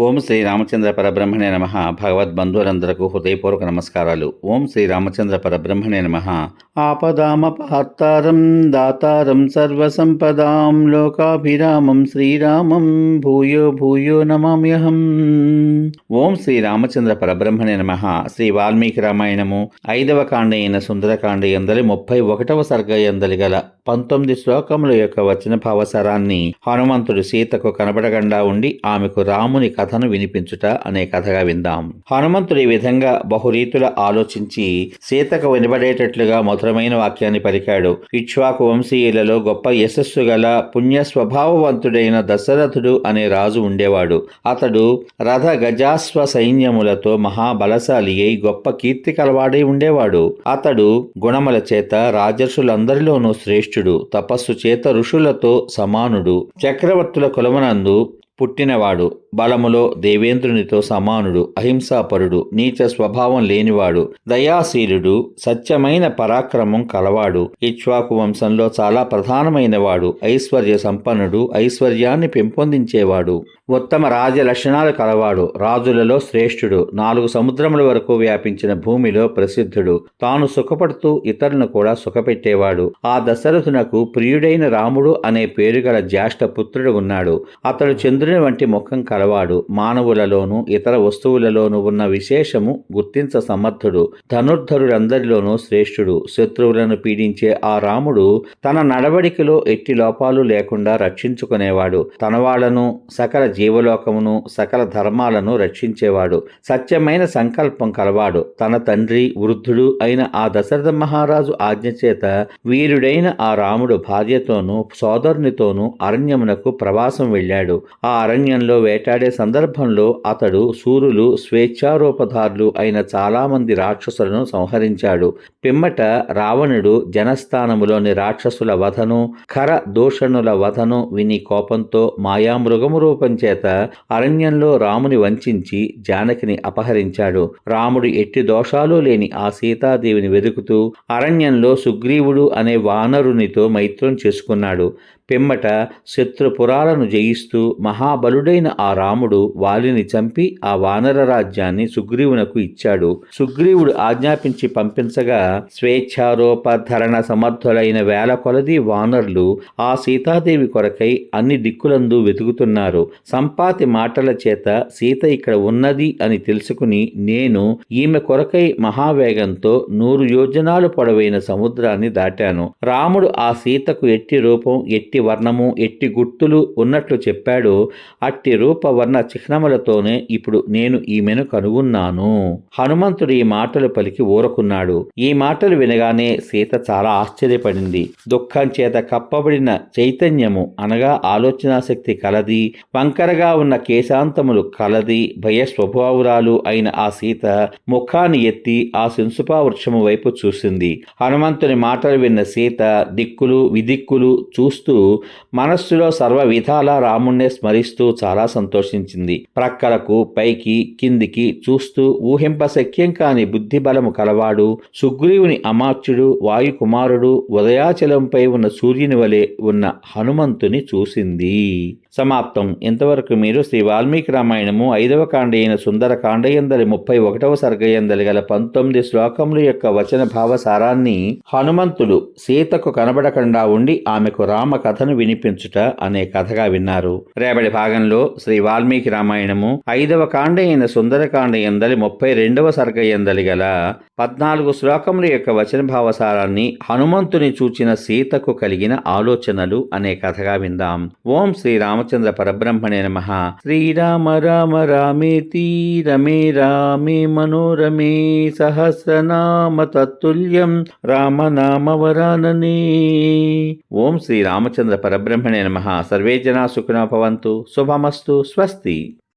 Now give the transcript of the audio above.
ఓం శ్రీ రామచంద్ర పరబ్రహ్మణే నమః. భగవద్బంధువులందరకు హృదయపూర్వక నమస్కారాలు. ఓం శ్రీ రామచంద్ర పరబ్రహ్మణే నమః. ఆపదామపహర్తారం దాతారం సర్వసంపదాం లోకాభిరామం శ్రీరామం భూయో భూయో నమామ్యహం. ఓం శ్రీ రామచంద్ర పరబ్రహ్మణే నమః. శ్రీ వాల్మీకి రామాయణము 5వ కాండ అయిన సుందరకాండ యందలి 31వ సర్గ యందలి గల 19 శ్లోకముల యొక్క వచన భావసారాన్ని హనుమంతుడు సీతకు కనబడకుండా ఉండి ఆమెకు రాముని కథను వినిపించుట అనే కథగా విందాం. హనుమంతుడు ఈ విధంగా బహురీతుల ఆలోచించి సీతకు వినబడేటట్లుగా మధురమైన వాక్యాన్ని పలికాడు. ఇక్ష్వాకు వంశీయులలో గొప్ప యశస్సు గల పుణ్య స్వభావవంతుడైన దశరథుడు అనే రాజు ఉండేవాడు. అతడు రథ గజాశ్వ సైన్యములతో మహాబలశాలి అయి గొప్ప కీర్తి కలవాడై ఉండేవాడు. అతడు గుణముల చేత రాజర్షులందరిలోనూ శ్రేష్ఠుడు, తపస్సు చేత ఋషులతో సమానుడు, చక్రవర్తుల కులమునందు పుట్టినవాడు, బలములో దేవేంద్రునితో సమానుడు, అహింసాపరుడు, నీచ స్వభావం లేనివాడు, దయాశీలుడు, సత్యమైన పరాక్రమం కలవాడు, ఇక్ష్వాకు వంశంలో చాలా ప్రధానమైనవాడు, ఐశ్వర్య సంపన్నుడు, ఐశ్వర్యాన్ని పెంపొందించేవాడు, ఉత్తమ రాజ లక్షణాలు కలవాడు, రాజులలో శ్రేష్ఠుడు, 4 సముద్రముల వరకు వ్యాపించిన భూమిలో ప్రసిద్ధుడు, తాను సుఖపడుతూ ఇతరులను కూడా సుఖపెట్టేవాడు. ఆ దశరథునకు ప్రియుడైన రాముడు అనే పేరు గల జ్యేష్ఠ పుత్రుడు ఉన్నాడు. అతడు చంద్రుని వంటి ముఖం కలవాడు, మానవులలోనూ ఇతర వస్తువులలోనూ ఉన్న విశేషము గుర్తించ సమర్థుడు, ధనుర్ధరులందరిలోనూ శ్రేష్ఠుడు. శత్రువులను పీడించే ఆ రాముడు తన నడవడికలో ఎట్టి లోపాలు లేకుండా రక్షించుకునేవాడు. తన వాళ్లను, సకల జీవలోకమును, సకల ధర్మాలను రక్షించేవాడు. సత్యమైన సంకల్పం కలవాడు. తన తండ్రి వృద్ధుడు అయిన ఆ దశరథ మహారాజు ఆజ్ఞచేత వీరుడైన ఆ రాముడు భార్యతోనూ సోదరునితోనూ అరణ్యమునకు ప్రవాసం వెళ్ళాడు. ఆ అరణ్యంలో వేటాడే సందర్భంలో అతడు శూరులు, స్వేచ్ఛారూపధారులు అయిన చాలామంది రాక్షసులను సంహరించాడు. పిమ్మట రావణుడు జనస్థానములోని రాక్షసుల వధను, ఖర దూషణుల వధను విని కోపంతో మాయామృగము రూపం చేత అరణ్యంలో రాముని వంచించి జానకిని అపహరించాడు. రాముడు ఎట్టి దోషాలు లేని ఆ సీతాదేవిని వెతుకుతూ అరణ్యంలో సుగ్రీవుడు అనే వానరునితో మైత్రం చేసుకున్నాడు. పిమ్మట శత్రుపురాలను జయిస్తూ మహాబలుడైన ఆ రాముడు వాలిని చంపి ఆ వానర రాజ్యాన్ని సుగ్రీవునకు ఇచ్చాడు. సుగ్రీవుడు ఆజ్ఞాపించి పంపించగా స్వేచ్ఛారోపధరణ సమర్థులైన వేల కొలది వానరులు ఆ సీతాదేవి కొరకై అన్ని దిక్కులందు వెతుకుతున్నారు. సంపాతి మాటల చేత సీత ఇక్కడ ఉన్నది అని తెలుసుకుని నేను ఈమె కొరకై మహావేగంతో 100 యోజనాలు పొడవైన సముద్రాన్ని దాటాను. రాముడు ఆ సీతకు ఎట్టి రూపం, ఎట్టి వర్ణము, ఎట్టి గుర్తులు ఉన్నట్లు చెప్పాడు. అట్టి రూపవర్ణ చిహ్నములతోనే ఇప్పుడు నేను ఈమెను కనుగొన్నాను. హనుమంతుడు ఈ మాటలు పలికి ఊరకున్నాడు. ఈ మాటలు వినగానే సీత చాలా ఆశ్చర్యపడింది. దుఃఖం చేత కప్పబడిన చైతన్యము అనగా ఆలోచనాశక్తి కలది, వంకరగా ఉన్న కేశాంతములు కలది, భయ స్వభావురాలు అయిన ఆ సీత ముఖాన్ని ఎత్తి ఆ శంసుపా వృక్షము వైపు చూసింది. హనుమంతుని మాటలు విన్న సీత దిక్కులు విదిక్కులు చూస్తూ మనస్సులో సర్వ విధాల రాముణ్ణే స్మరిస్తూ చాలా సంతోషించింది. ప్రక్కలకు పైకి కిందికి చూస్తూ ఊహింపశక్యం కాని బుద్ధి బలము కలవాడు, సుగ్రీవుని అమాత్యుడు, వాయుకుమారుడు, ఉదయాచలంపై ఉన్న సూర్యుని వలె ఉన్న హనుమంతుని చూసింది. సమాప్తం. ఇంతవరకు మీరు శ్రీ వాల్మీకి రామాయణము 5వ కాండ అయిన సుందరకాండ యందలి 31వ సర్గ యందలి గల 19 శ్లోకముల యొక్క వచన భావసారాన్ని హనుమంతుడు సీతకు కనబడకుండా ఉండి ఆమెకు రామ కథను వినిపించుట అనే కథగా విన్నారు. రేపటి భాగంలో శ్రీ వాల్మీకి రామాయణము 5వ కాండ అయిన సుందరకాండ యందలి 32వ సర్గ యందలి గల 14 శ్లోకముల యొక్క వచన భావసారాన్ని హనుమంతుని చూచిన సీతకు కలిగిన ఆలోచనలు అనే కథగా విందాం. ఓం శ్రీ రామచంద్ర పరబ్రహ్మణే నమః. శ్రీరామ రామ రామేతి రమే రామే మనోరమే సహస్రనామ తత్తుల్యం రామనామ వరాననే. ఓం శ్రీ రామచంద్ర పరబ్రహ్మణే నమః. సర్వే జనా సుఖినో భవంతు. శుభమస్తు. స్వస్తి.